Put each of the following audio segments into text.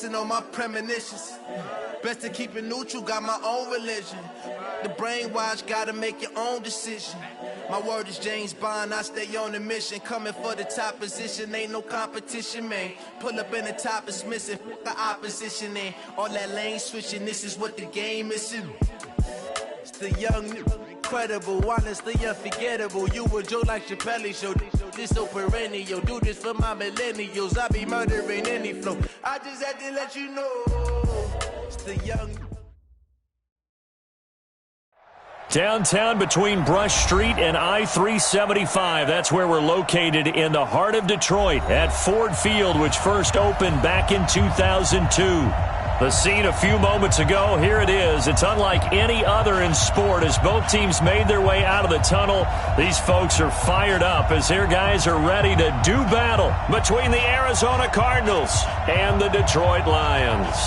reminiscing on my premonitions. Best to keep it neutral, got my own religion. The brainwash, gotta make your own decision. My word is James Bond, I stay on the mission. Coming for the top position, ain't no competition, man. Pull up in the top is missing, the opposition in. All that lane switching, this is what the game is in. It's the young, incredible, honestly unforgettable. You a joke like Chappelle show. This so perennial, do this for my millennials. I be murdering any flow. I just had to let you know. It's the young. Downtown between Brush Street and I-375. That's where we're located in the heart of Detroit at Ford Field, which first opened back in 2002. The scene a few moments ago, here it is. It's unlike any other in sport as both teams made their way out of the tunnel. These folks are fired up as their guys are ready to do battle between the Arizona Cardinals and the Detroit Lions.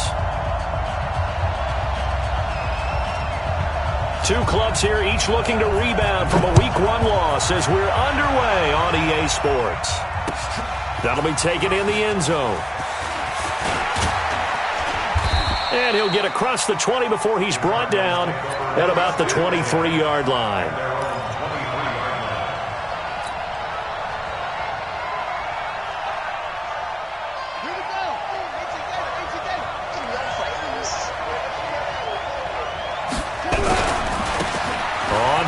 Two clubs here, each looking to rebound from a Week 1 loss as we're underway on EA Sports. That'll be taken in the end zone. And he'll get across the 20 before he's brought down at about the 23-yard line.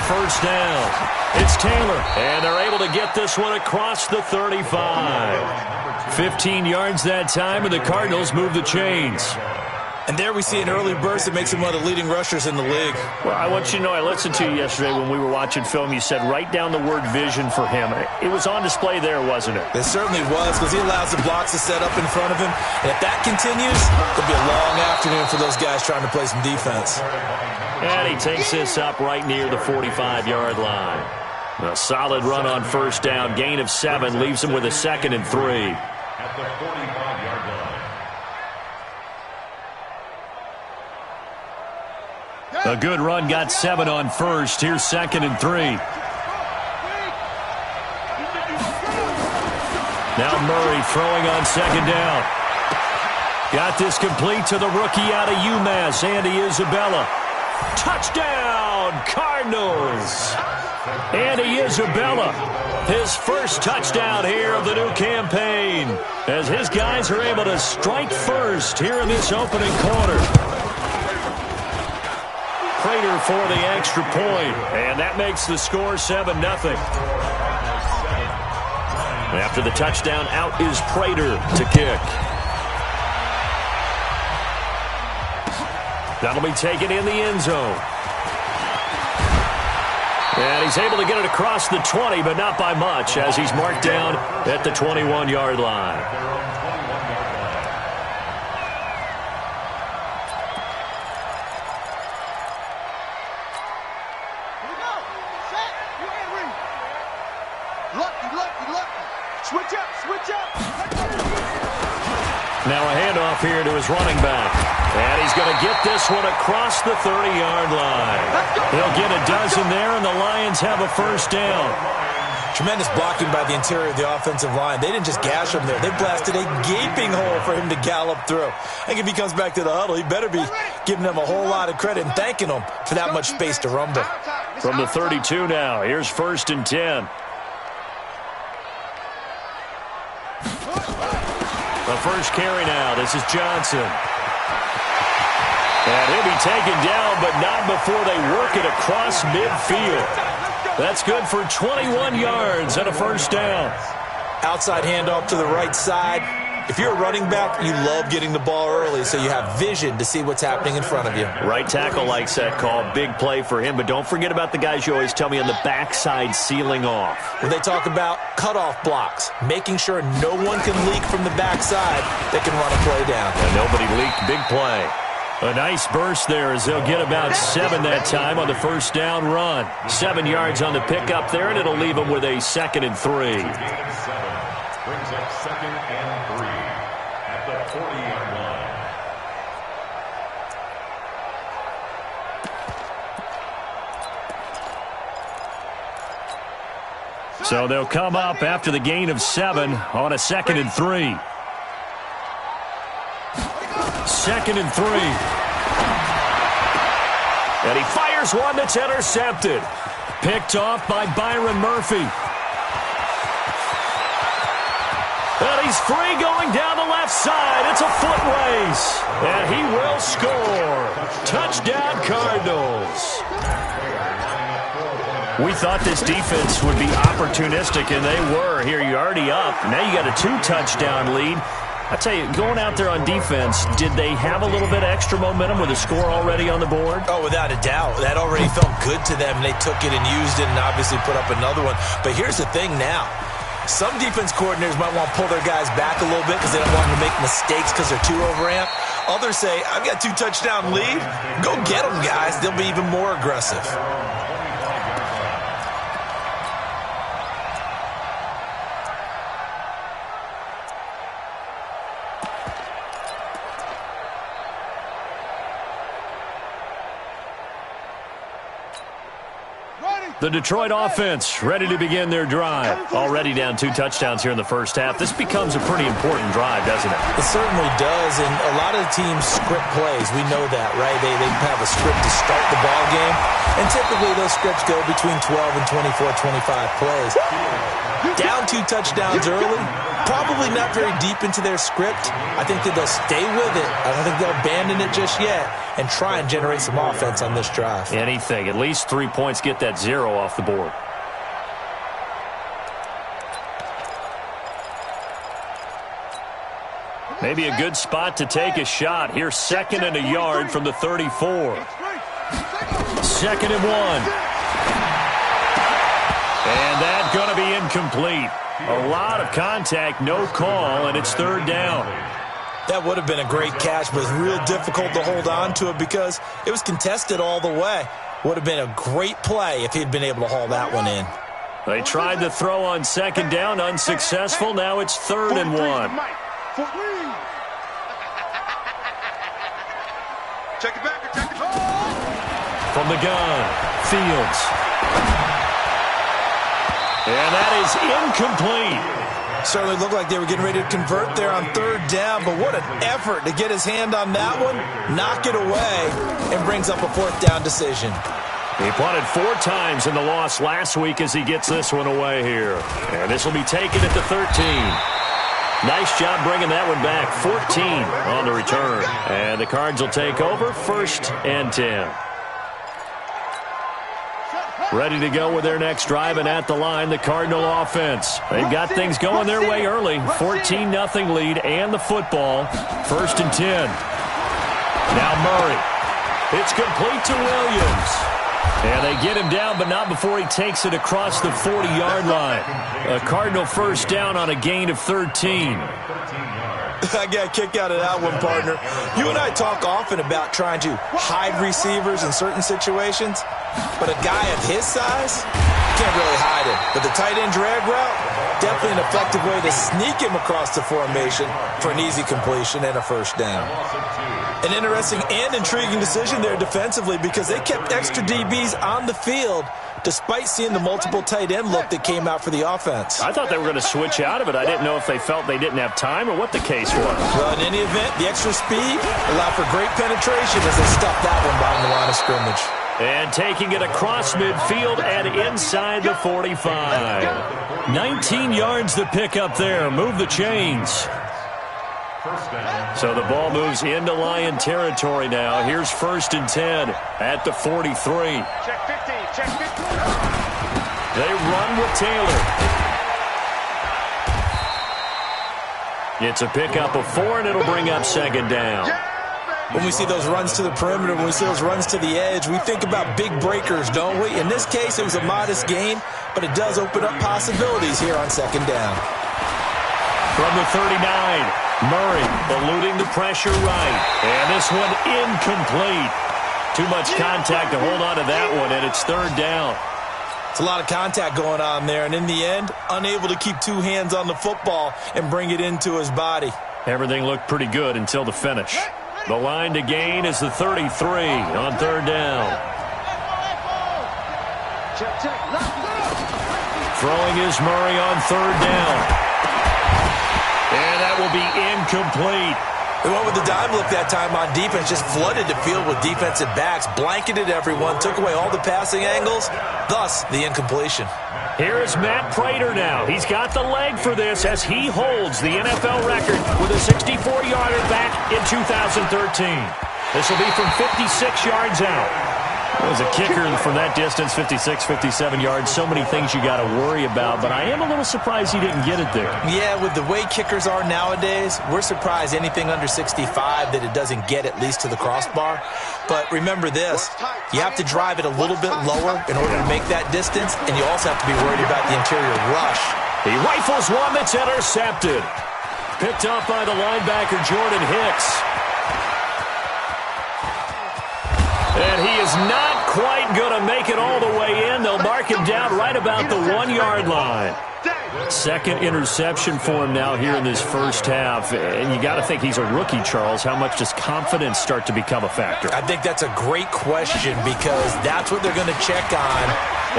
First down. It's Taylor, and they're able to get this one across the 35. 15 yards that time, and the Cardinals move the chains. And there we see an early burst that makes him one of the leading rushers in the league. Well, I want you to know, I listened to you yesterday when we were watching film. You said write down the word vision for him. It was on display there, wasn't it? It certainly was, because he allows the blocks to set up in front of him. And if that continues, it'll be a long afternoon for those guys trying to play some defense. And he takes this up right near the 45-yard line. A solid run on first down. Gain of 7 leaves him with a 2nd and 3. At the 45-yard line. A good run got 7 on first. Here's 2nd and 3. Now Murray throwing on 2nd down. Got this complete to the rookie out of UMass, Andy Isabella. Touchdown, Cardinals! Andy Isabella, his first touchdown here of the new campaign, as his guys are able to strike first here in this opening quarter. Prater for the extra point, and that makes the score 7-0. After the touchdown, out is Prater to kick. That'll be taken in the end zone. And he's able to get it across the 20, but not by much, as he's marked down at the 21-yard line. Now a handoff here to his running back. And he's going to get this one across the 30-yard line. He'll get a dozen there, and the Lions have a first down. Tremendous blocking by the interior of the offensive line. They didn't just gash him there. They blasted a gaping hole for him to gallop through. I think if he comes back to the huddle, he better be giving them a whole lot of credit and thanking them for that much space to rumble. From the 32 now, here's 1st and 10. The first carry now. This is Johnson. And he'll be taken down, but not before they work it across midfield. That's good for 21 yards and a first down. Outside handoff to the right side. If you're a running back, you love getting the ball early so you have vision to see what's happening in front of you. Right tackle likes that call. Big play for him, but don't forget about the guys you always tell me on the backside sealing off. When they talk about cutoff blocks, making sure no one can leak from the backside that can run a play down. And nobody leaked. Big play. A nice burst there as they'll get about 7 that time on the first down run. 7 yards on the pickup there, and it'll leave them with a 2nd and 3. Brings up 2nd and 3 at the 40-yard line. So they'll come up after the gain of 7 on a 2nd and 3. 2nd and 3. And he fires one that's intercepted. Picked off by Byron Murphy. And he's free going down the left side. It's a foot race. And he will score. Touchdown, Cardinals. We thought this defense would be opportunistic, and they were. Here, you're already up. Now you got a 2-touchdown lead. I tell you, going out there on defense, did they have a little bit of extra momentum with a score already on the board? Oh, without a doubt. That already felt good to them. They took it and used it and obviously put up another one. But here's the thing now. Some defense coordinators might want to pull their guys back a little bit because they don't want them to make mistakes because they're too overamped. Others say, I've got 2-touchdown lead. Go get them, guys. They'll be even more aggressive. The Detroit offense ready to begin their drive. Already down 2 touchdowns here in the first half. This becomes a pretty important drive, doesn't it? It certainly does, and a lot of teams script plays. We know that, right? They have a script to start the ball game, and typically those scripts go between 12 and 24, 25 plays. Down 2 touchdowns early, probably not very deep into their script. I think that they'll stay with it. I don't think they'll abandon it just yet and try and generate some offense on this drive. Anything. At least 3 points, get that 0 off the board. Maybe a good spot to take a shot. Here's 2nd and a yard from the 34. 2nd and 1. And that's going to be incomplete. A lot of contact, no call, and it's 3rd down. That would have been a great catch, but it's real difficult to hold on to it because it was contested all the way. Would have been a great play if he'd been able to haul that one in. They tried to throw on 2nd down, unsuccessful. Now it's 3rd and 1. Check it back. From the gun, Fields. And that is incomplete. Certainly looked like they were getting ready to convert there on 3rd down, but what an effort to get his hand on that one, knock it away, and brings up a 4th down decision. He punted 4 times in the loss last week as he gets this one away here. And this will be taken at the 13. Nice job bringing that one back. 14 on the return. And the Cards will take over 1st and 10. Ready to go with their next drive, and at the line, the Cardinal offense. They've got things going their way early. 14-0 lead and the football. 1st and 10. Now Murray. It's complete to Williams. And they get him down, but not before he takes it across the 40-yard line. A Cardinal 1st down on a gain of 13. I got a kick out of that one, partner. You and I talk often about trying to hide receivers in certain situations, but a guy of his size can't really hide him. But the tight end drag route, definitely an effective way to sneak him across the formation for an easy completion and a 1st down. An interesting and intriguing decision there defensively because they kept extra DBs on the field despite seeing the multiple tight end look that came out for the offense. I thought they were going to switch out of it. I didn't know if they felt they didn't have time or what the case was. Well, in any event, the extra speed allowed for great penetration as they stuffed that one behind the line of scrimmage. And taking it across midfield and inside the 45. 19 yards to pick up there. Move the chains. So the ball moves into Lion territory now. Here's 1st and 10 at the 43. Check 50. They run with Taylor. It's a pickup of 4, and it'll bring up 2nd down. When we see those runs to the perimeter, when we see those runs to the edge, we think about big breakers, don't we? In this case, it was a modest gain, but it does open up possibilities here on 2nd down. From the 39, Murray eluding the pressure right. And this one incomplete. Too much contact to hold on to that one, and it's 3rd down. It's a lot of contact going on there, and in the end, unable to keep 2 hands on the football and bring it into his body. Everything looked pretty good until the finish. The line to gain is the 33 on 3rd down. Throwing is Murray on 3rd down. And that will be incomplete. They went with the dime look that time on defense, just flooded the field with defensive backs, blanketed everyone, took away all the passing angles, thus the incompletion. Here's Matt Prater now. He's got the leg for this as he holds the NFL record with a 64-yarder back in 2013. This will be from 56 yards out. As a kicker from that distance, 56, 57 yards, so many things you got to worry about, but I am a little surprised he didn't get it there. Yeah, with the way kickers are nowadays, we're surprised anything under 65 that it doesn't get at least to the crossbar. But remember this, you have to drive it a little bit lower in order to make that distance, and you also have to be worried about the interior rush. He rifles one that's intercepted. Picked up by the linebacker, Jordan Hicks. And he is not quite going to make it all the way in. They'll mark him down right about the 1-yard line. Second interception for him now here in this first half. And you got to think he's a rookie, Charles. How much does confidence start to become a factor? I think that's a great question because that's what they're going to check on.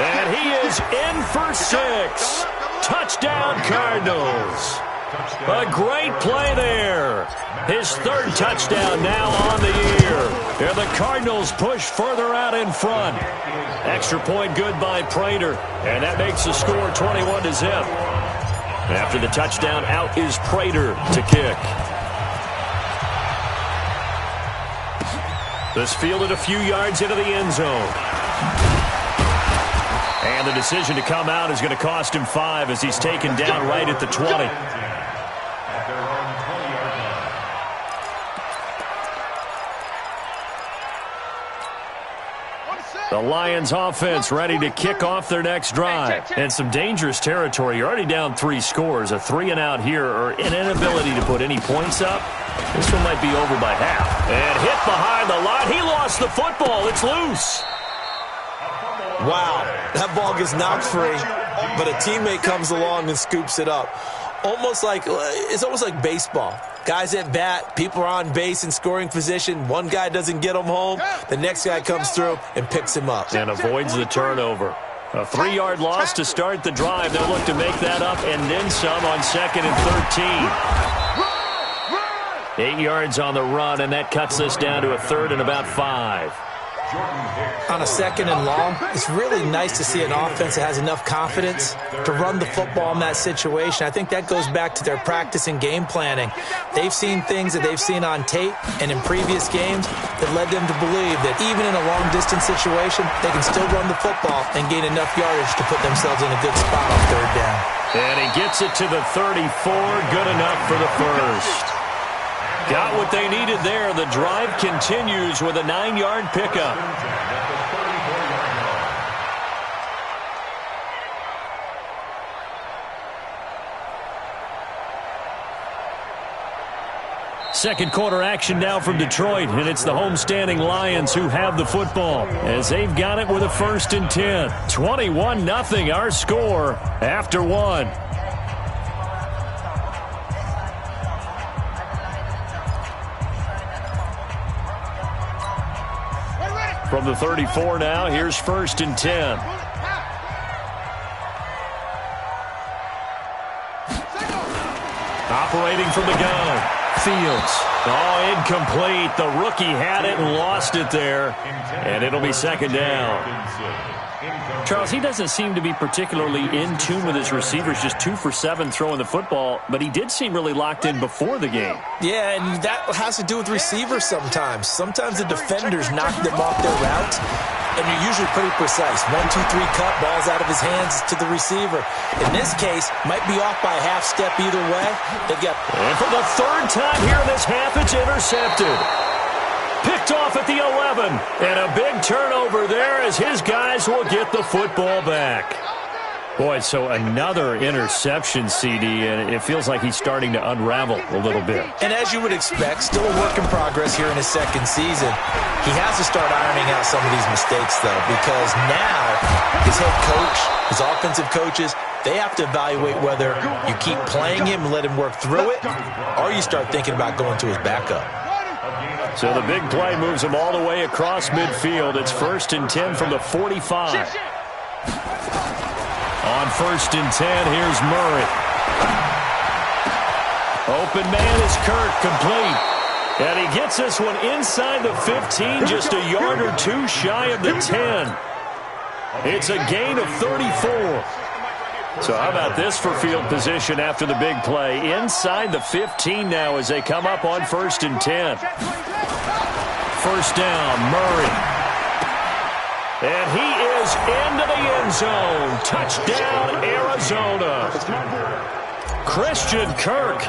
And he is in for 6. Touchdown, Cardinals. A great play there. His third touchdown now on the year. And the Cardinals push further out in front. Extra point good by Prater. And that makes the score 21-0. After the touchdown, out is Prater to kick. This fielded a few yards into the end zone. And the decision to come out is going to cost him 5 as he's taken down right at the 20. The Lions offense ready to kick off their next drive. And some dangerous territory. You're already down 3 scores. A 3-and-out here or an inability to put any points up. This one might be over by half. And hit behind the line. He lost the football. It's loose. Wow, that ball gets knocked free, but a teammate comes along and scoops it up. It's almost like baseball. Guys at bat, people are on base in scoring position. One guy doesn't get him home. The next guy comes through and picks him up. And avoids the turnover. A 3-yard loss to start the drive. They'll look to make that up and then some on 2nd and 13. 8 yards on the run, and that cuts this down to a 3rd and about 5. On a 2nd and long, it's really nice to see an offense that has enough confidence to run the football in that situation. I think that goes back to their practice and game planning. They've seen things that they've seen on tape and in previous games that led them to believe that even in a long-distance situation, they can still run the football and gain enough yardage to put themselves in a good spot on 3rd down. And he gets it to the 34. Good enough for the first. Got what they needed there. The drive continues with a 9-yard pickup. Second quarter action now from Detroit, and it's the homestanding Lions who have the football as they've got it with a 1st and 10. 21-0 our score after 1. From the 34 now, here's 1st and 10. Operating from the gun, Fields. Oh, incomplete. The rookie had it and lost it there. And it'll be 2nd down. Charles, he doesn't seem to be particularly in tune with his receivers, just 2 for 7 throwing the football, but he did seem really locked in before the game. Yeah, and that has to do with receivers sometimes. Sometimes the defenders knock them off their routes, and you're usually pretty precise. 1, 2, 3 cut, balls out of his hands to the receiver. In this case, might be off by a half step either way. And for the 3rd time here in this half, it's intercepted. Picked off at the 11, and a big turnover there as his guys will get the football back. Boy, so another interception, CD, and it feels like he's starting to unravel a little bit. And as you would expect, still a work in progress here in his 2nd season. He has to start ironing out some of these mistakes, though, because now his head coach, his offensive coaches, they have to evaluate whether you keep playing him and let him work through it, or you start thinking about going to his backup. So the big play moves him all the way across midfield. It's 1st and 10 from the 45. On 1st and 10, here's Murray. Open man is Kirk, complete. And he gets this one inside the 15, just a yard or two shy of the 10. It's a gain of 34. So how about this for field position after the big play? Inside the 15 now as they come up on 1st and 10. First down, Murray. And he is into the end zone. Touchdown, Arizona. Christian Kirk,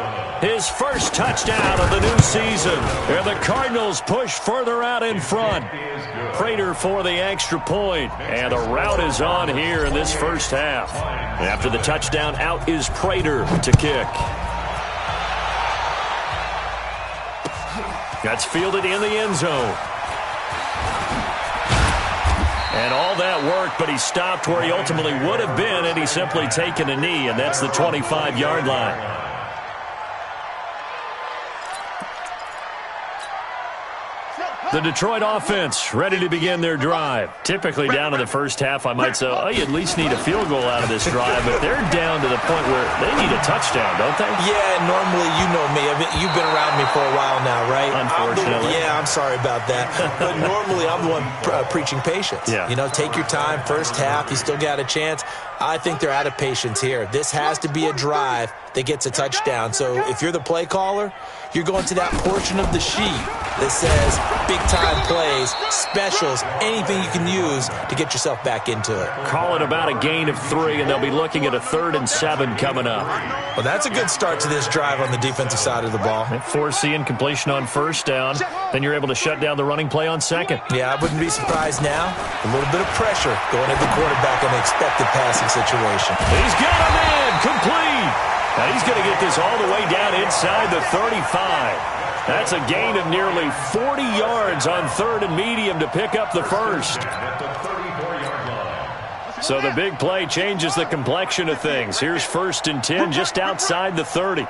his first touchdown of the new season. And the Cardinals push further out in front. Prater for the extra point. And the route is on here in this first half. After the touchdown, out is Prater to kick. That's fielded in the end zone. And all that worked, but he stopped where he ultimately would have been, and he's simply taken a knee, and that's the 25-yard line. The Detroit offense ready to begin their drive. Typically down in the first half, I might say, oh, you at least need a field goal out of this drive, but they're down to the point where they need a touchdown, don't they? Yeah, normally, you know me. You've been around me for a while now, right? Unfortunately. I'm sorry about that. But normally, I'm the one preaching patience. Yeah. You know, take your time. First half, you still got a chance. I think they're out of patience here. This has to be a drive that gets a touchdown. So if you're the play caller, you're going to that portion of the sheet that says big-time plays, specials, anything you can use to get yourself back into it. Call it about a gain of 3, and they'll be looking at a 3rd and 7 coming up. Well, that's a good start to this drive on the defensive side of the ball. Force the incompletion on first down. Then you're able to shut down the running play on second. Yeah, I wouldn't be surprised now. A little bit of pressure going at the quarterback in the expected passing situation. He's got a man complete. Now he's going to get this all the way down inside the 35. That's a gain of nearly 40 yards on 3rd and medium to pick up the first. So the big play changes the complexion of things. Here's 1st and 10 just outside the 30.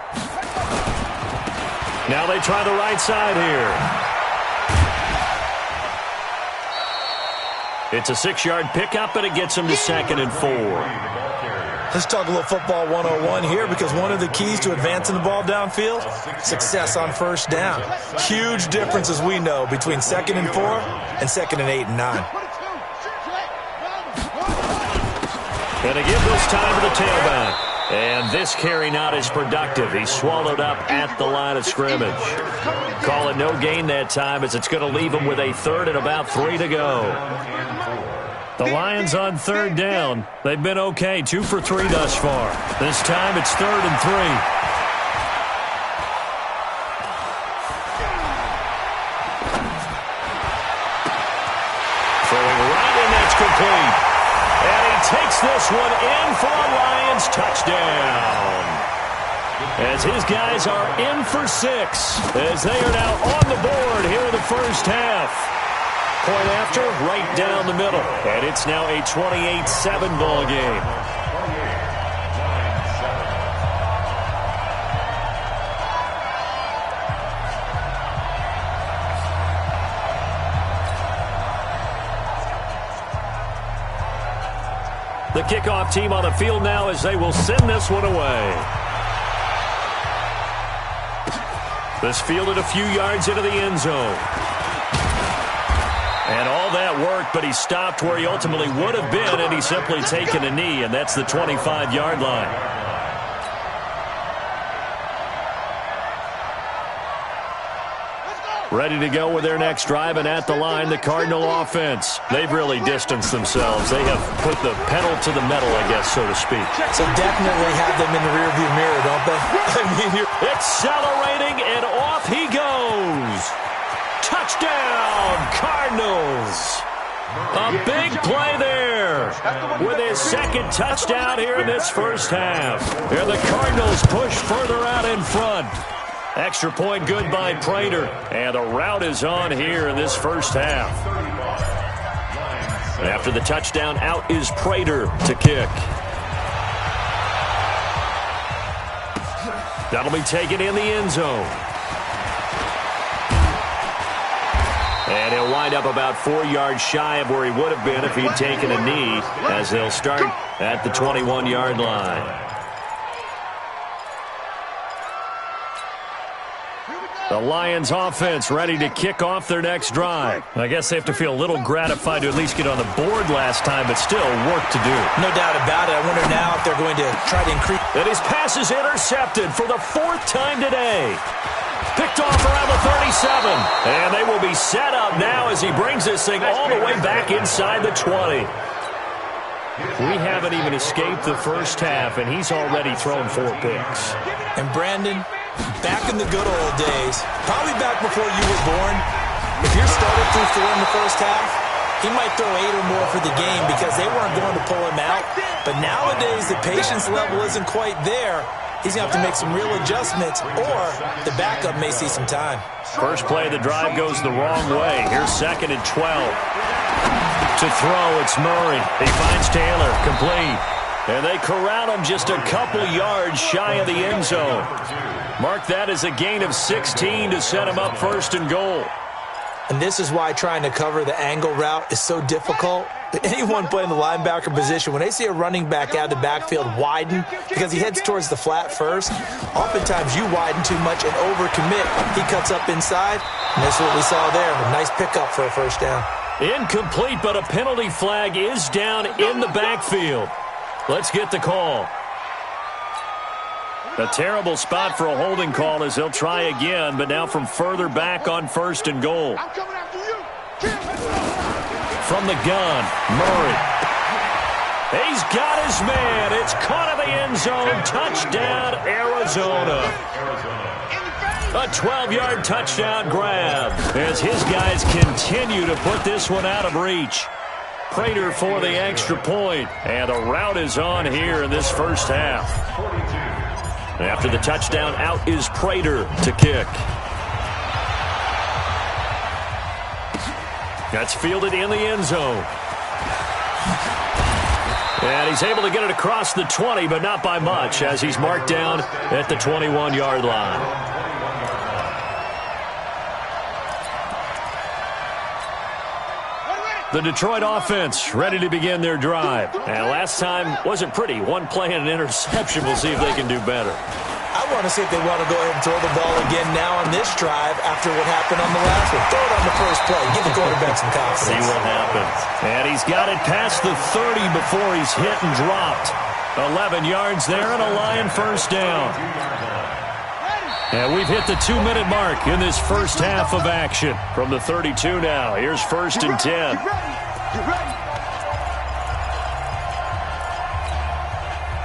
Now they try the right side here. It's a 6-yard pickup, and it gets them to 2nd and 4. Let's talk a little football 101 here, because one of the keys to advancing the ball downfield, success on first down. Huge difference, as we know, between 2nd and 4 and 2nd and 8 and 9. And they give this time to the tailback. And this carry not as productive. He's swallowed up at the line of scrimmage. Call it no gain that time, as it's going to leave him with a 3rd and about 3 to go. The Lions on 3rd down. They've been okay, 2 for 3 thus far. This time it's 3rd and 3. Throwing right in, that's complete. And he takes this one in for a Lions touchdown. As his guys are in for 6, as they are now on the board here in the first half. Point after, right down the middle. And it's now a 28-7 ball game. The kickoff team on the field now as they will send this one away. This fielded a few yards into the end zone. And all that worked, but he stopped where he ultimately would have been, and he's simply taken a knee, and that's the 25-yard line. Ready to go with their next drive, and at the line, the Cardinal offense. They've really distanced themselves. They have put the pedal to the metal, I guess, so to speak. So definitely have them in the rearview mirror, don't they? I mean, you're accelerating, and off he goes. Touchdown, Cardinals. A big play there with his 2nd touchdown here in this first half. And the Cardinals push further out in front. Extra point good by Prater. And the route is on here in this first half. After the touchdown, out is Prater to kick. That'll be taken in the end zone. And he'll wind up about 4 yards shy of where he would have been if he'd taken a knee, as they'll start at the 21-yard line. The The Lions offense ready to kick off their next drive. I guess they have to feel a little gratified to at least get on the board last time, but still work to do. No doubt about it. I wonder now if they're going to try to increase. And his pass is intercepted for the 4th time today. Picked off around the 37. And they will be set up now as he brings this thing all the way back inside the 20. We haven't even escaped the first half, and he's already thrown 4 picks. And Brandon, back in the good old days, probably back before you were born, if your starter threw 4 in the first half, he might throw 8 or more for the game because they weren't going to pull him out. But nowadays, the patience level isn't quite there. He's going to have to make some real adjustments, or the backup may see some time. First play of the drive goes the wrong way. Here's 2nd and 12. To throw, it's Murray. He finds Taylor, complete. And they corral him just a couple yards shy of the end zone. Mark that as a gain of 16 to set him up 1st and goal. And this is why trying to cover the angle route is so difficult. Anyone playing the linebacker position, when they see a running back out of the backfield widen because he heads towards the flat first, oftentimes you widen too much and overcommit. He cuts up inside, and that's what we saw there. A nice pickup for a 1st down. Incomplete, but a penalty flag is down in the backfield. Let's get the call. A terrible spot for a holding call as he'll try again, but now from further back on 1st and goal. I'm coming after you. From the gun, Murray. He's got his man. It's caught in the end zone. Touchdown, Arizona. A 12-yard touchdown grab as his guys continue to put this one out of reach. Prater for the extra point, and the route is on here in this first half. After the touchdown, out is Prater to kick. That's fielded in the end zone. And he's able to get it across the 20, but not by much, as he's marked down at the 21-yard line. The Detroit offense ready to begin their drive. And last time wasn't pretty. 1 play and an interception. We'll see if they can do better. I want to see if they want to go ahead and throw the ball again now on this drive after what happened on the last one. Throw it on the first play. Give the quarterback some confidence. See what happens. And he's got it past the 30 before he's hit and dropped. 11 yards there and a Lion 1st down. And we've hit the 2-minute mark in this first half of action. From the 32 now, here's 1st and 10.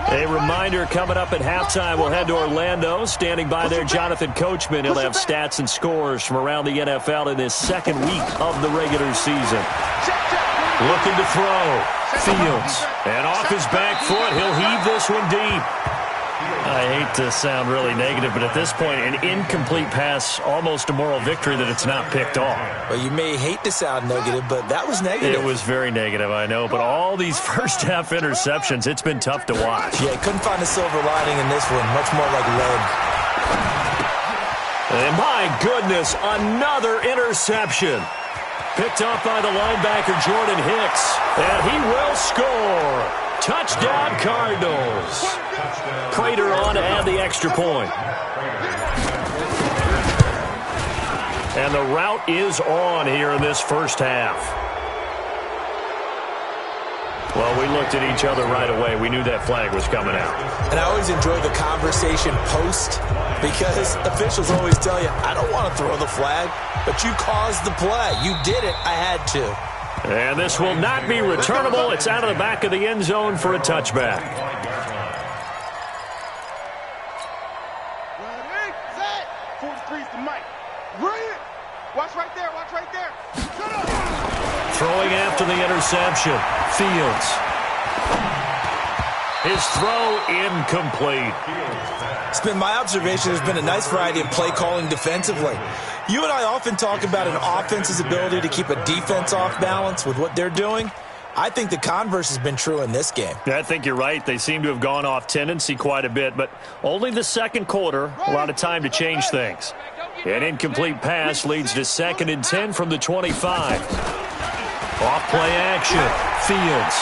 A reminder coming up at halftime, we'll head to Orlando. Standing by there, Jonathan Coachman. He'll have stats and scores from around the NFL in this 2nd week of the regular season. Looking to throw. Fields. And off his back foot, he'll heave this one deep. I hate to sound really negative, but at this point, an incomplete pass, almost a moral victory that it's not picked off. Well, you may hate to sound negative, but that was negative. It was very negative, I know, but all these first-half interceptions, it's been tough to watch. Yeah, couldn't find a silver lining in this one, much more like lead. And my goodness, another interception. Picked off by the linebacker, Jordan Hicks, and he will score. Touchdown, Cardinals. Prater on to add the extra point. And the route is on here in this first half. Well, we looked at each other right away. We knew that flag was coming out. And I always enjoy the conversation post because officials always tell you, I don't want to throw the flag, but you caused the play. You did it. I had to. And this will not be returnable. It's out of the back of the end zone for a touchback. Ready, set. 43's the mic. Ready. Watch right there. Watch right there. Shut up. Throwing after the interception. Fields. His throw incomplete. It's been my observation there's been a nice variety of play calling defensively. You and I often talk about an offense's ability to keep a defense off balance with what they're doing. I think the converse has been true in this game. I think you're right. They seem to have gone off tendency quite a bit, but only the 2nd quarter, a lot of time to change things. An incomplete pass leads to 2nd and 10 from the 25. Off play action. Fields.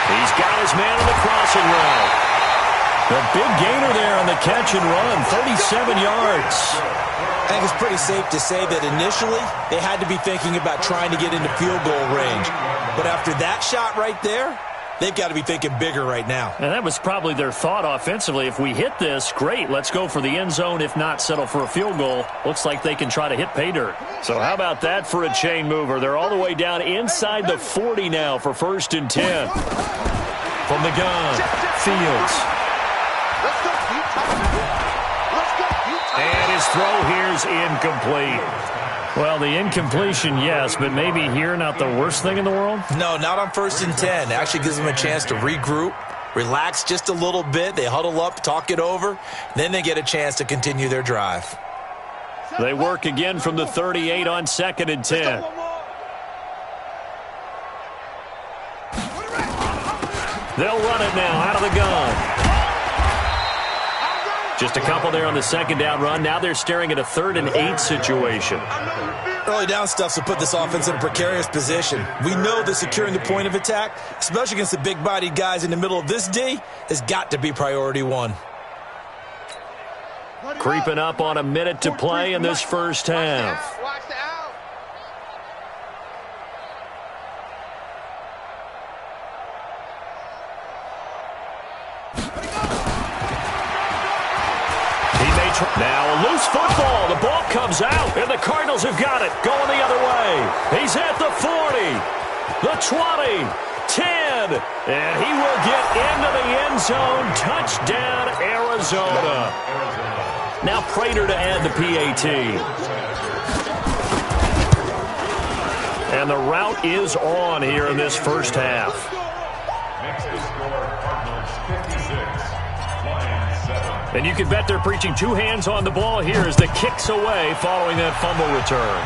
He's got his man on the crossing route. The big gainer there on the catch and run, 37 yards. I think it's pretty safe to say that initially they had to be thinking about trying to get into field goal range. But after that shot right there, they've got to be thinking bigger right now. And that was probably their thought offensively. If we hit this, great, let's go for the end zone. If not, settle for a field goal. Looks like they can try to hit pay dirt. So how about that for a chain mover? They're all the way down inside the 40 now for 1st and 10. From the gun, Fields. And his throw here's incomplete. Well, the incompletion, yes, but maybe here not the worst thing in the world? No, not on 1st and 10. It actually gives them a chance to regroup, relax just a little bit. They huddle up, talk it over. Then they get a chance to continue their drive. They work again from the 38 on 2nd and 10. They'll run it now out of the gun. Just a couple there on the 2nd down run. Now they're staring at a 3rd and 8 situation. Early down stuff will put this offense in a precarious position. We know that securing the point of attack, especially against the big-bodied guys in the middle of this D, has got to be priority one. Creeping up on a minute to play in this first half. Now a loose football. The ball comes out, and the Cardinals have got it. Going the other way. He's at the 40, the 20, 10, and he will get into the end zone. Touchdown, Arizona. Now Prater to add the PAT. And the route is on here in this first half. Next to score, Cardinals 56. And you can bet they're preaching two hands on the ball here as the kick's away following that fumble return.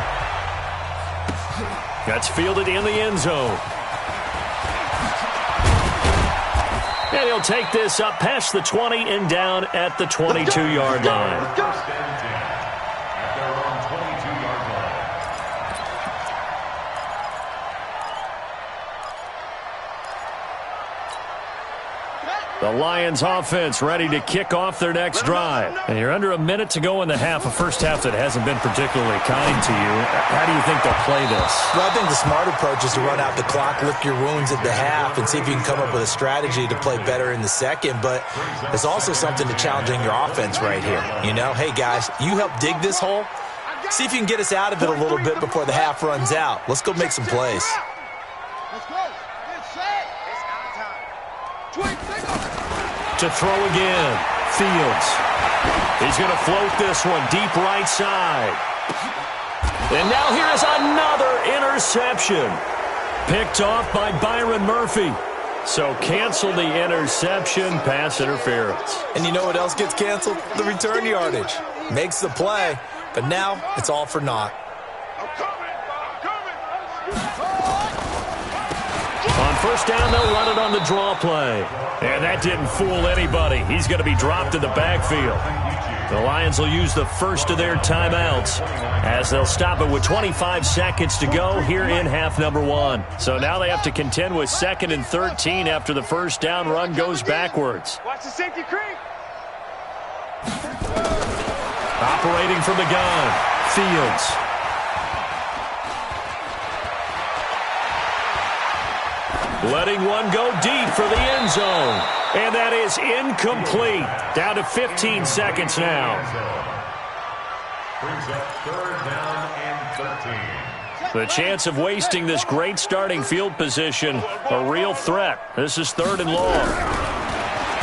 That's fielded in the end zone. And he'll take this up past the 20 and down at the 22-yard line. The Lions offense ready to kick off their next drive. And you're under a minute to go in the half, a first half that hasn't been particularly kind to you. How do you think they'll play this? Well, I think the smart approach is to run out the clock, lick your wounds at the half, and see if you can come up with a strategy to play better in the second. But there's also something to challenging your offense right here. You know, hey, guys, you help dig this hole. See if you can get us out of it a little bit before the half runs out. Let's go make some plays. Let's go. Get set. It's our time. To throw again, Fields. He's going to float this one deep right side. And now here's another interception. Picked off by Byron Murphy. So cancel the interception, pass interference. And you know what else gets canceled? The return yardage. Makes the play, but now it's all for naught. On first down, they'll run it on the draw play. And that didn't fool anybody. He's going to be dropped in the backfield. The Lions will use the first of their timeouts as they'll stop it with 25 seconds to go here in half number one. So now they have to contend with 2nd and 13 after the first down run goes backwards. Watch the safety creep. Operating from the gun, Fields. Letting one go deep for the end zone. And that is incomplete. Down to 15 seconds now. Brings up 3rd down and 13. The chance of wasting this great starting field position, a real threat. This is 3rd and long.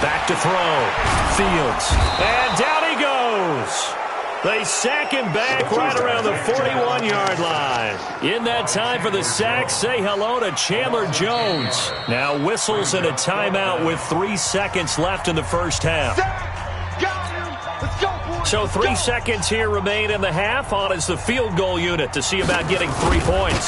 Back to throw. Fields. And down he goes. They sack him back right around the 41-yard line. In that time for the sack, say hello to Chandler Jones. Now whistles and a timeout with 3 seconds left in the first half. So 3 seconds here remain in the half. On is the field goal unit to see about getting 3 points.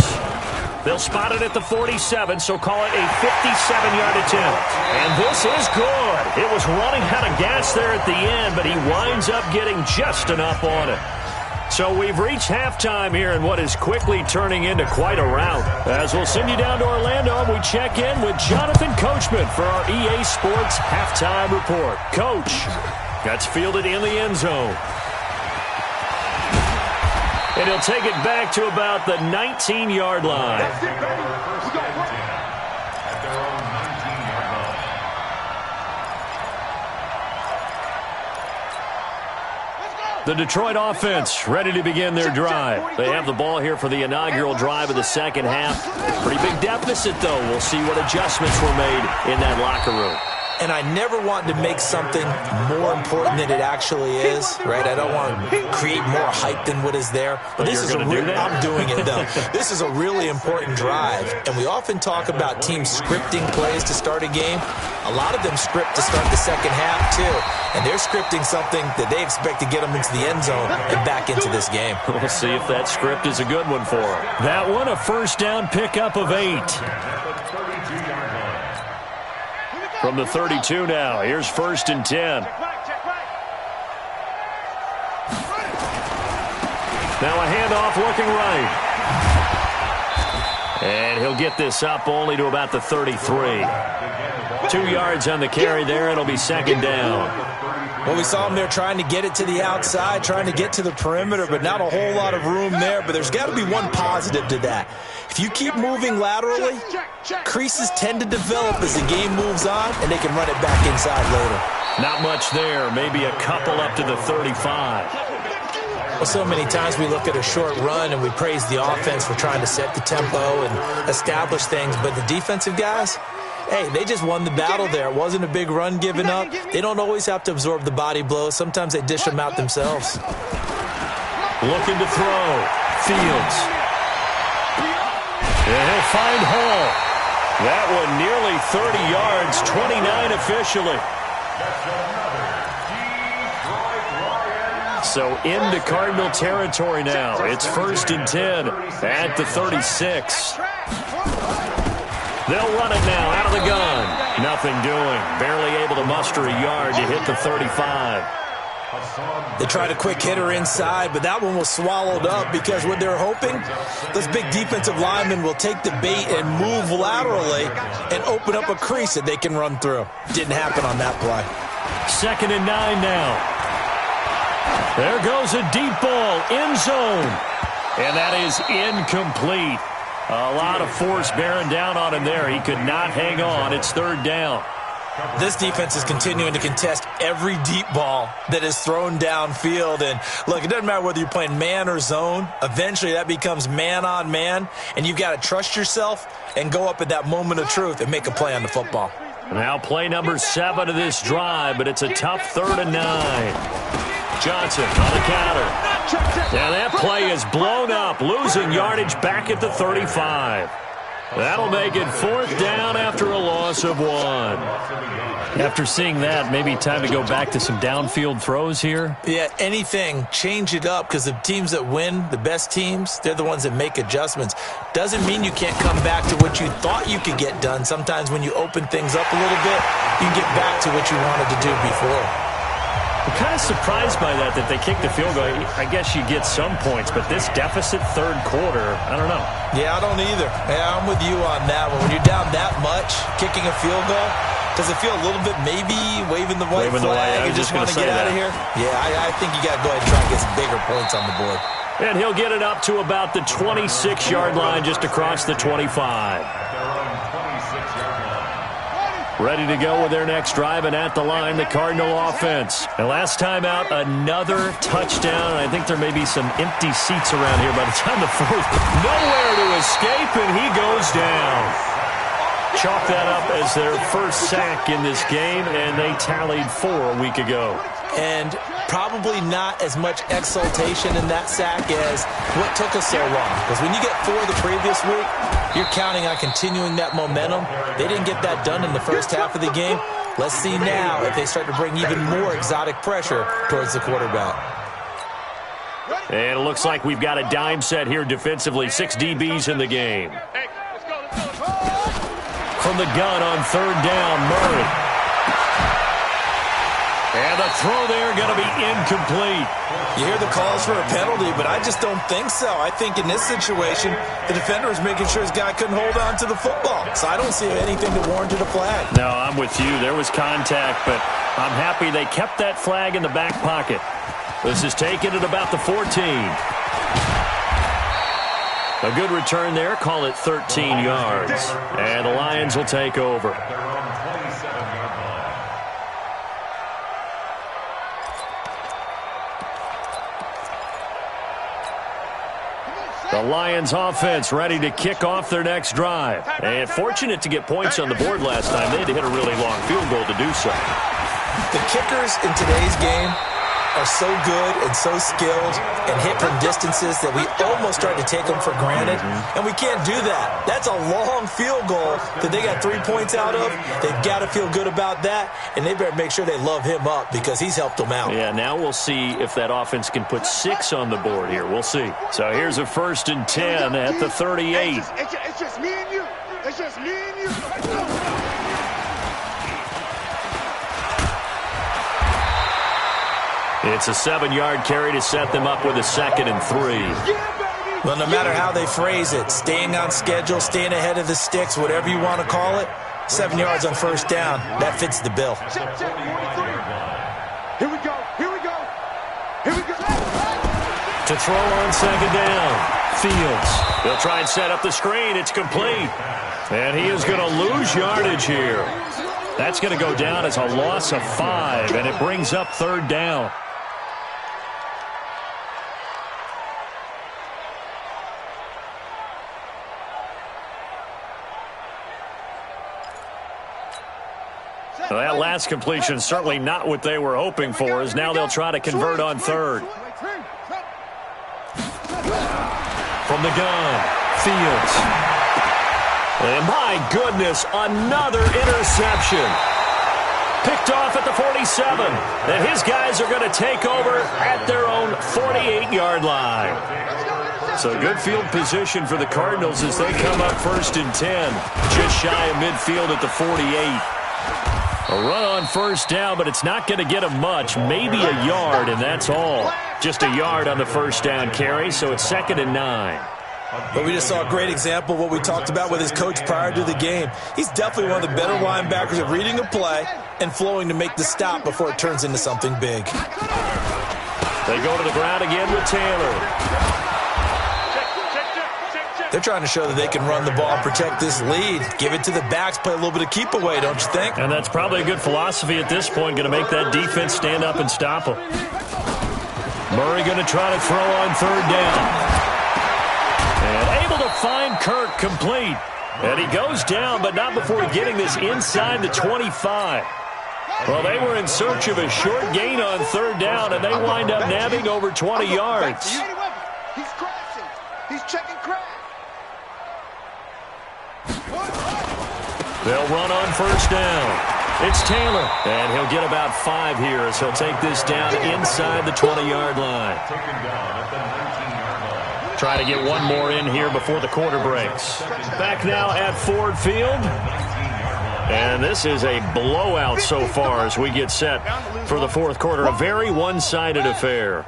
They'll spot it at the 47, so call it a 57-yard attempt. And this is good. It was running out of gas there at the end, but he winds up getting just enough on it. So we've reached halftime here in what is quickly turning into quite a rout. As we'll send you down to Orlando, and we check in with Jonathan Coachman for our EA Sports Halftime Report. Coach, that's fielded in the end zone. And he'll take it back to about the 19-yard line. That's it, baby. We got work. At their own 19-yard line. The Detroit offense ready to begin their drive. They have the ball here for the inaugural drive of the second half. Pretty big deficit, though. We'll see what adjustments were made in that locker room. And I never want to make something more important than it actually is, right? I don't want to create more hype than what is there. But this is I'm doing it, though. This is a really important drive. And we often talk about teams scripting plays to start a game. A lot of them script to start the second half, too. And they're scripting something that they expect to get them into the end zone and back into this game. We'll see if that script is a good one for them. That one, a first down pickup of 8. From the 32 now, here's 1st and 10. Now a handoff looking right. And he'll get this up only to about the 33. 2 yards on the carry there. It'll be 2nd down. Well, we saw him there trying to get it to the outside, trying to get to the perimeter, but not a whole lot of room there. But there's got to be one positive to that. If you keep moving laterally, creases tend to develop as the game moves on, and they can run it back inside later. Not much there. Maybe a couple up to the 35. Well, so many times we look at a short run and we praise the offense for trying to set the tempo and establish things, but the defensive guys, hey, they just won the battle there. It wasn't a big run given up. They don't always have to absorb the body blows. Sometimes they dish them out themselves. Looking to throw. Fields. And he'll find Hall. That one nearly 30 yards, 29 officially. So into Cardinal territory now. It's 1st and 10 at the 36. They'll run it now out of the gun. Nothing doing. Barely able to muster a yard to hit the 35. They tried a quick hitter inside, but that one was swallowed up because what they're hoping, those big defensive linemen will take the bait and move laterally and open up a crease that they can run through. Didn't happen on that play. 2nd and 9 now. There goes a deep ball, end zone. And that is incomplete. A lot of force bearing down on him there. He could not hang on. It's 3rd down. This defense is continuing to contest every deep ball that is thrown downfield. And, look, it doesn't matter whether you're playing man or zone. Eventually that becomes man on man, and you've got to trust yourself and go up at that moment of truth and make a play on the football. Now play number 7 of this drive, but it's a tough 3rd and 9. Johnson on the counter. And that play is blown up, losing yardage back at the 35. That'll make it 4th down after a loss of 1. After seeing that, maybe time to go back to some downfield throws here? Yeah, anything. Change it up, because the teams that win, the best teams, they're the ones that make adjustments. Doesn't mean you can't come back to what you thought you could get done. Sometimes when you open things up a little bit, you can get back to what you wanted to do before. I'm kind of surprised by that they kicked the field goal. I guess you get some points, but this deficit 3rd quarter, I don't know. Yeah, I don't either. Yeah, I'm with you on that one. When you're down that much, kicking a field goal, does it feel a little bit maybe waving the white flag? You just want to get out of here? Yeah, I think you got to go ahead and try and get some bigger points on the board. And he'll get it up to about the 26-yard line, just across the 25. Ready to go with their next drive, and at the line, the Cardinal offense. And last time out, another touchdown. I think there may be some empty seats around here by the time the 4th. Nowhere to escape, and he goes down. Chalk that up as their first sack in this game, and they tallied 4 a week ago. And probably not as much exultation in that sack as what took us so long. Because when you get 4 the previous week, you're counting on continuing that momentum. They didn't get that done in the first half of the game. Let's see now if they start to bring even more exotic pressure towards the quarterback. And it looks like we've got a dime set here defensively. 6 DBs in the game. From the gun on 3rd down, Murray. And the throw there going to be incomplete. You hear the calls for a penalty, but I just don't think so. I think in this situation, the defender was making sure his guy couldn't hold on to the football. So I don't see anything to warrant a flag. No, I'm with you. There was contact, but I'm happy they kept that flag in the back pocket. This is taken at about the 14. A good return there. Call it 13 yards. And the Lions will take over. The Lions offense ready to kick off their next drive. And fortunate to get points on the board last time. They had to hit a really long field goal to do so. The kickers in today's game are so good and so skilled and hit from distances that we almost start to take them for granted. And we can't do that. That's a long field goal that they got 3 points out of. They've got to feel good about that, and they better make sure they love him up because he's helped them out. Yeah, now we'll see if that offense can put 6 on the board here. We'll see. So here's a 1st and 10 at the 38. It's just me and you. It's just me and you. It's a 7-yard carry to set them up with a 2nd and 3. Well, no matter how they phrase it, staying on schedule, staying ahead of the sticks, whatever you want to call it, 7 yards on 1st down, that fits the bill. Here we go. Here we go. Here we go. To throw on 2nd down, Fields. They'll try and set up the screen. It's complete. And he is going to lose yardage here. That's going to go down as a loss of 5, and it brings up 3rd down. Well, that last completion is certainly not what they were hoping for, as now they'll try to convert on 3rd. From the gun, Fields. And my goodness, another interception. Picked off at the 47. And his guys are going to take over at their own 48-yard line. So good field position for the Cardinals as they come up 1st and 10. Just shy of midfield at the 48. A run on 1st down, but it's not going to get him much. Maybe a yard, and that's all. Just a yard on the 1st down carry, so it's 2nd and 9. But we just saw a great example of what we talked about with his coach prior to the game. He's definitely one of the better linebackers at reading a play and flowing to make the stop before it turns into something big. They go to the ground again with Taylor. They're trying to show that they can run the ball and protect this lead. Give it to the backs, play a little bit of keep away, don't you think? And that's probably a good philosophy at this point, going to make that defense stand up and stop them. Murray going to try to throw on 3rd down. And able to find Kirk complete. And he goes down, but not before getting this inside the 25. Well, they were in search of a short gain on 3rd down, and they wind up nabbing over 20 yards. He's crashing. He's checking crash. They'll run on 1st down. It's Taylor, and he'll get about 5 here as he'll take this down inside the 20-yard line. Try to get one more in here before the quarter breaks. Back now at Ford Field. And this is a blowout so far as we get set for the 4th quarter. A very one-sided affair.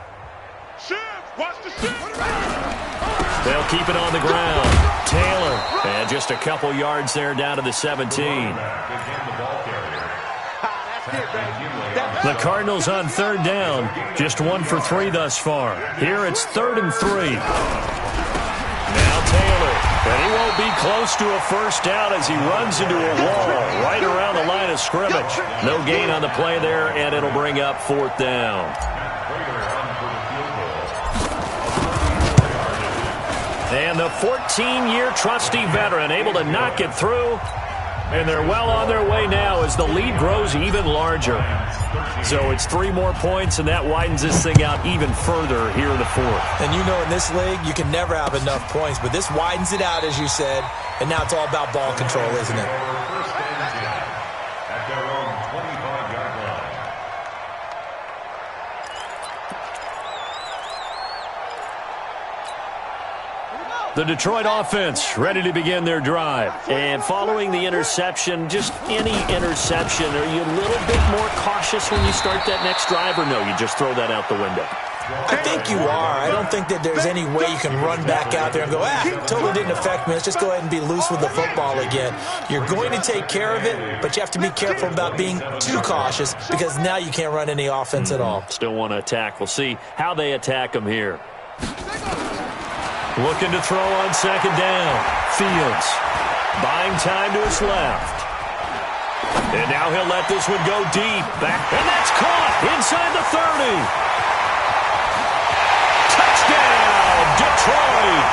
They'll keep it on the ground. Taylor, and just a couple yards there down to the 17. The Cardinals on 3rd down, just 1 for 3 thus far. Here it's 3rd and 3. Now Taylor, and he won't be close to a 1st down as he runs into a wall right around the line of scrimmage. No gain on the play there, and it'll bring up 4th down. And the 14-year trusty veteran able to knock it through. And they're well on their way now as the lead grows even larger. So it's 3 more points, and that widens this thing out even further here in the 4th. And you know in this league, you can never have enough points. But this widens it out, as you said. And now it's all about ball control, isn't it? At their own 25-yard line. The Detroit offense ready to begin their drive. And following the interception, just any interception, are you a little bit more cautious when you start that next drive, or no, you just throw that out the window? I think you are. I don't think that there's any way you can run back out there and go, totally didn't affect me. Let's just go ahead and be loose with the football again. You're going to take care of it, but you have to be careful about being too cautious because now you can't run any offense at all. Still want to attack. We'll see how they attack them here. Looking to throw on second down. Fields buying time to his left. And now he'll let this one go deep. Back, and that's caught inside the 30. Touchdown, Detroit.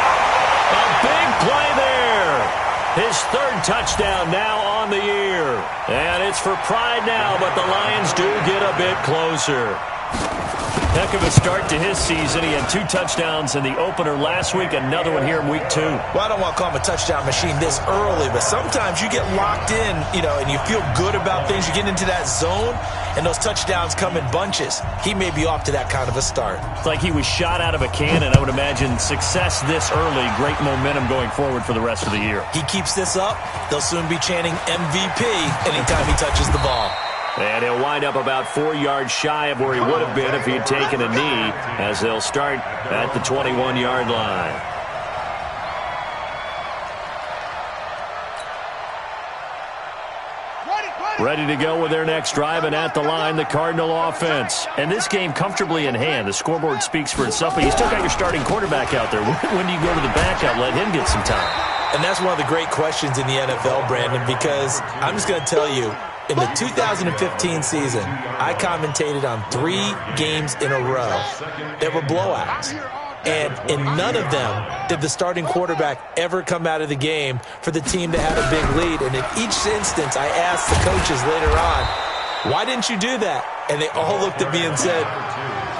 A big play there. His third touchdown now on the year. And it's for pride now, but the Lions do get a bit closer. Heck of a start to his season. He had 2 touchdowns in the opener last week, another one here in week 2. Well, I don't want to call him a touchdown machine this early, but sometimes you get locked in, and you feel good about things. You get into that zone, and those touchdowns come in bunches. He may be off to that kind of a start. It's like he was shot out of a cannon. I would imagine success this early, great momentum going forward for the rest of the year. He keeps this up, they'll soon be chanting MVP anytime he touches the ball. And he'll wind up about 4 yards shy of where he would have been if he had taken a knee, as they'll start at the 21-yard line. Ready to go with their next drive, and at the line, the Cardinal offense. And this game comfortably in hand. The scoreboard speaks for itself, but you still got your starting quarterback out there. When do you go to the backup, let him get some time? And that's one of the great questions in the NFL, Brandon, because I'm just going to tell you, in the 2015 season, I commentated on 3 games in a row that were blowouts. And in none of them did the starting quarterback ever come out of the game for the team that had a big lead. And in each instance, I asked the coaches later on, why didn't you do that? And they all looked at me and said,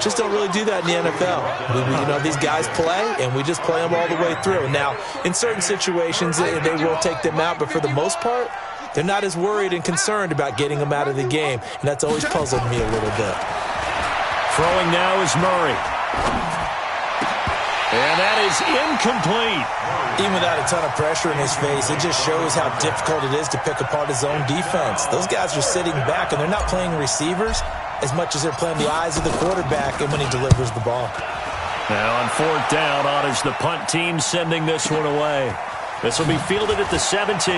just don't really do that in the NFL. These guys play, and we just play them all the way through. Now, in certain situations, they will take them out, but for the most part, they're not as worried and concerned about getting them out of the game, and that's always puzzled me a little bit. Throwing now is Murray. And that is incomplete. Even without a ton of pressure in his face, it just shows how difficult it is to pick apart his own defense. Those guys are sitting back, and they're not playing receivers as much as they're playing the eyes of the quarterback and when he delivers the ball. Now on 4th down, honors the punt team sending this one away. This will be fielded at the 17.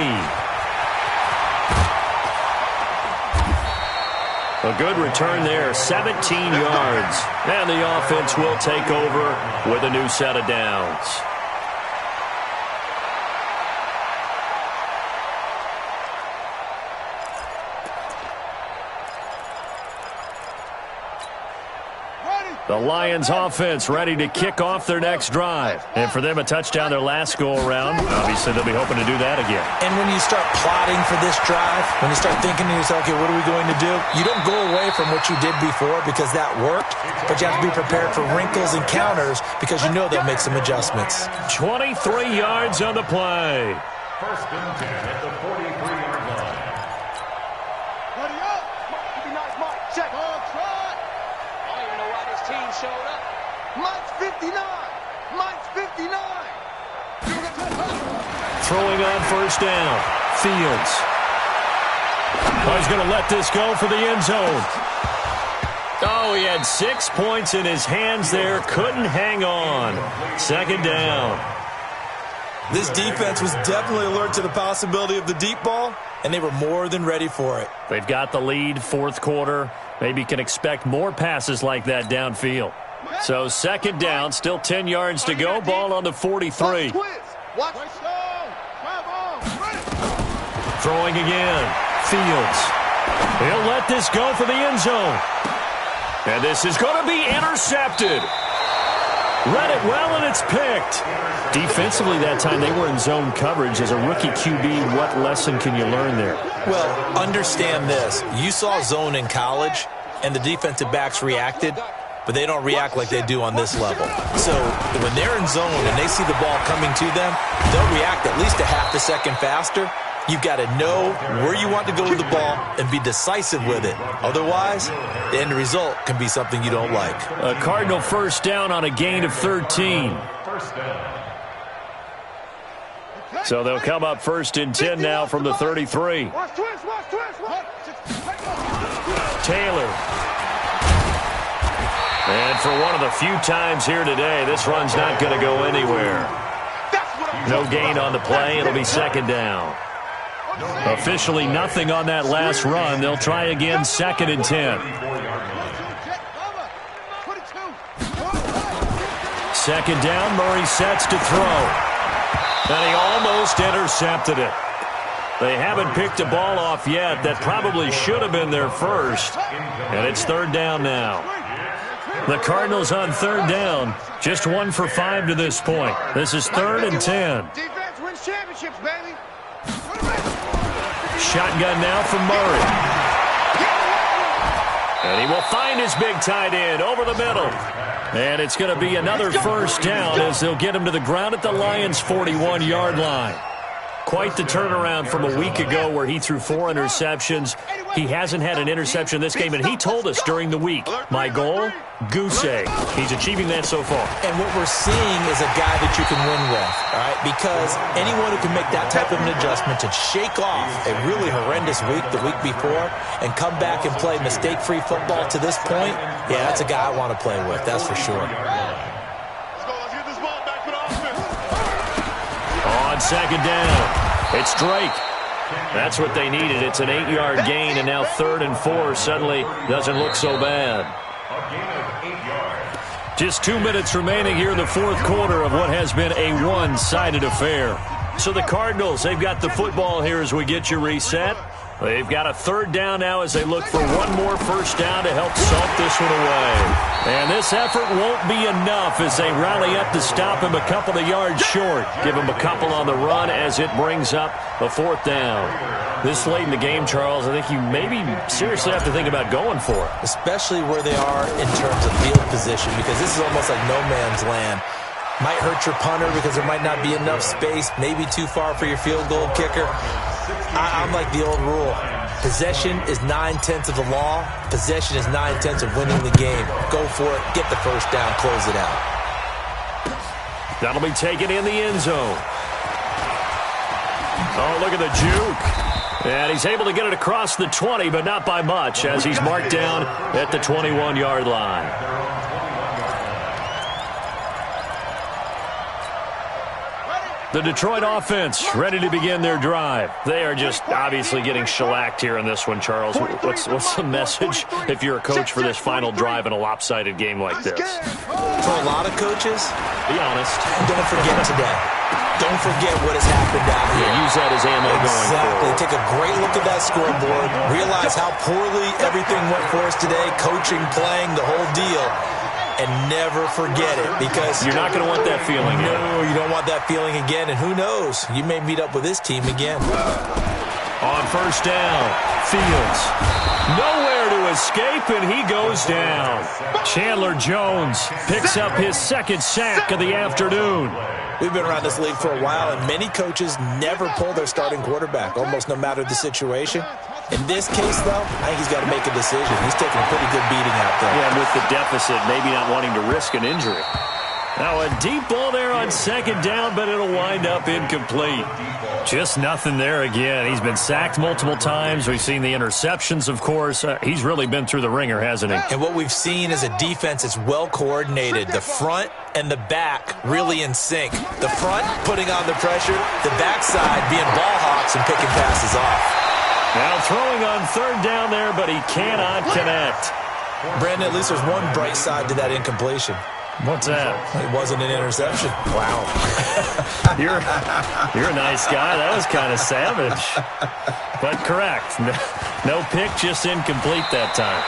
A good return there, 17 yards. And the offense will take over with a new set of downs. The Lions offense ready to kick off their next drive. And for them, a touchdown their last go-around. Obviously, they'll be hoping to do that again. And when you start plotting for this drive, when you start thinking to yourself, okay, what are we going to do? You don't go away from what you did before because that worked, but you have to be prepared for wrinkles and counters because you know they'll make some adjustments. 23 yards on the play. 1st and 10 at the 43-yard line. Ready up. Be nice, Mike. Check. Team showed up. Mike's 59. Mike's 59. Throwing on 1st down. Fields. Oh, he's going to let this go for the end zone. Oh, he had 6 points in his hands there. Couldn't hang on. 2nd down. This defense was definitely alert to the possibility of the deep ball, and they were more than ready for it. They've got the lead, 4th quarter. Maybe can expect more passes like that downfield. So 2nd down, still 10 yards to go. Ball on the 43. Throwing again. Fields. He'll let this go for the end zone. And this is going to be intercepted. Read it well, and it's picked. Defensively that time, they were in zone coverage. As a rookie QB, what lesson can you learn there? Well, understand this. You saw zone in college, and the defensive backs reacted, but they don't react like they do on this level. So when they're in zone and they see the ball coming to them, they'll react at least a half a second faster. You've got to know where you want to go with the ball and be decisive with it. Otherwise, the end result can be something you don't like. A Cardinal 1st down on a gain of 13. 1st down. So they'll come up 1st and 10 now from the 33. Taylor. And for one of the few times here today, this run's not going to go anywhere. No gain on the play. It'll be 2nd down. Officially nothing on that last run. They'll try again 2nd and 10. 2nd down. Murray sets to throw. And he almost intercepted it. They haven't picked a ball off yet. That probably should have been their first. And it's 3rd down now. The Cardinals on 3rd down. Just 1 for 5 to this point. This is 3rd and 10. Defense wins championships, baby. Shotgun now from Murray. And he will find his big tight end over the middle. And it's going to be another 1st down as they'll get him to the ground at the Lions' 41-yard line. Quite the turnaround from a week ago where he threw 4 interceptions. He hasn't had an interception this game, and he told us during the week, my goal, goose egg. He's achieving that so far. And what we're seeing is a guy that you can win with, all right? Because anyone who can make that type of an adjustment to shake off a really horrendous week the week before and come back and play mistake-free football to this point, yeah, that's a guy I want to play with, that's for sure. On 2nd down, it's Drake. That's what they needed. It's an 8-yard gain, and now 3rd and 4 suddenly doesn't look so bad. Just 2 minutes remaining here in the 4th quarter of what has been a one-sided affair. So the Cardinals, they've got the football here as we get you reset. They've got a 3rd down now as they look for one more 1st down to help salt this one away. And this effort won't be enough as they rally up to stop him a couple of yards short. Give him a couple on the run as it brings up a 4th down. This late in the game, Charles, I think you maybe seriously have to think about going for it. Especially where they are in terms of field position, because this is almost like no man's land. Might hurt your punter because there might not be enough space, maybe too far for your field goal kicker. I'm like the old rule. Possession is 9/10 of the law. Possession is 9/10 of winning the game. Go for it. Get the 1st down. Close it out. That'll be taken in the end zone. Oh, look at the juke. And he's able to get it across the 20, but not by much as he's marked down at the 21-yard line. The Detroit offense ready to begin their drive. They are just obviously getting shellacked here in this one, Charles. What's the message if you're a coach for this final drive in a lopsided game like this? For a lot of coaches, be honest. Don't forget today. Don't forget what has happened out here. Yeah, use that as ammo going forward. Take a great look at that scoreboard. Realize how poorly everything went for us today. Coaching, playing, the whole deal. And never forget it, because you're not going to want that feeling again. No, you don't want that feeling again. And who knows? You may meet up with this team again. On 1st down, Fields. Nowhere to escape, and he goes down. Chandler Jones picks up his 2nd sack of the afternoon. We've been around this league for a while, and many coaches never pull their starting quarterback, almost no matter the situation. In this case, though, I think he's got to make a decision. He's taking a pretty good beating out there. Yeah, and with the deficit, maybe not wanting to risk an injury. Now a deep ball there on 2nd down, but it'll wind up incomplete. Just nothing there again. He's been sacked multiple times. We've seen the interceptions, of course. He's really been through the ringer, hasn't he? And what we've seen is a defense that's well coordinated. The front and the back really in sync. The front putting on the pressure, the backside being ball hawks and picking passes off. Now throwing on 3rd down there, but he cannot connect. Brandon, at least there's one bright side to that incompletion. What's that? It wasn't an interception. Wow. You're a nice guy. That was kind of savage. But correct. No pick, just incomplete that time.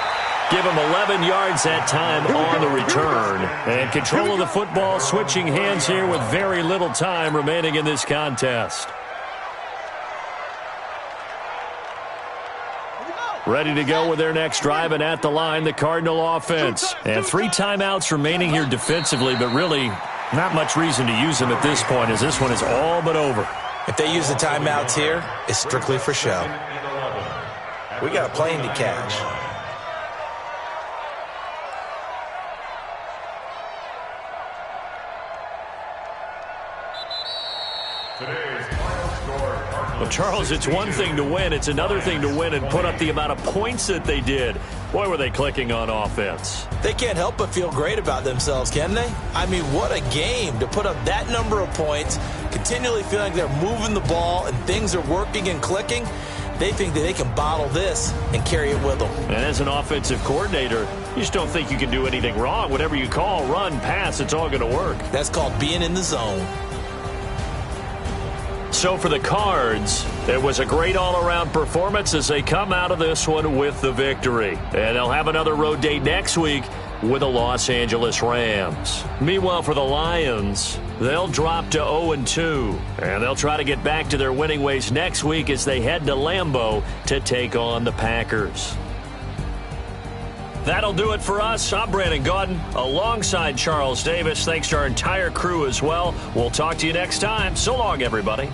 Give him 11 yards that time on the return. And control of the football, switching hands here with very little time remaining in this contest. Ready to go with their next drive, and at the line, the Cardinal offense. And 3 timeouts remaining here defensively, but really not much reason to use them at this point, as this one is all but over. If they use the timeouts here, it's strictly for show. We got a plane to catch. Today's Well, Charles, it's one thing to win. It's another thing to win and put up the amount of points that they did. Boy, were they clicking on offense. They can't help but feel great about themselves, can they? I mean, what a game to put up that number of points, continually feeling like they're moving the ball and things are working and clicking. They think that they can bottle this and carry it with them. And as an offensive coordinator, you just don't think you can do anything wrong. Whatever you call, run, pass, it's all going to work. That's called being in the zone. So for the Cards, it was a great all-around performance as they come out of this one with the victory. And they'll have another road date next week with the Los Angeles Rams. Meanwhile, for the Lions, they'll drop to 0-2. And they'll try to get back to their winning ways next week as they head to Lambeau to take on the Packers. That'll do it for us. I'm Brandon Gaudin alongside Charles Davis. Thanks to our entire crew as well. We'll talk to you next time. So long, everybody.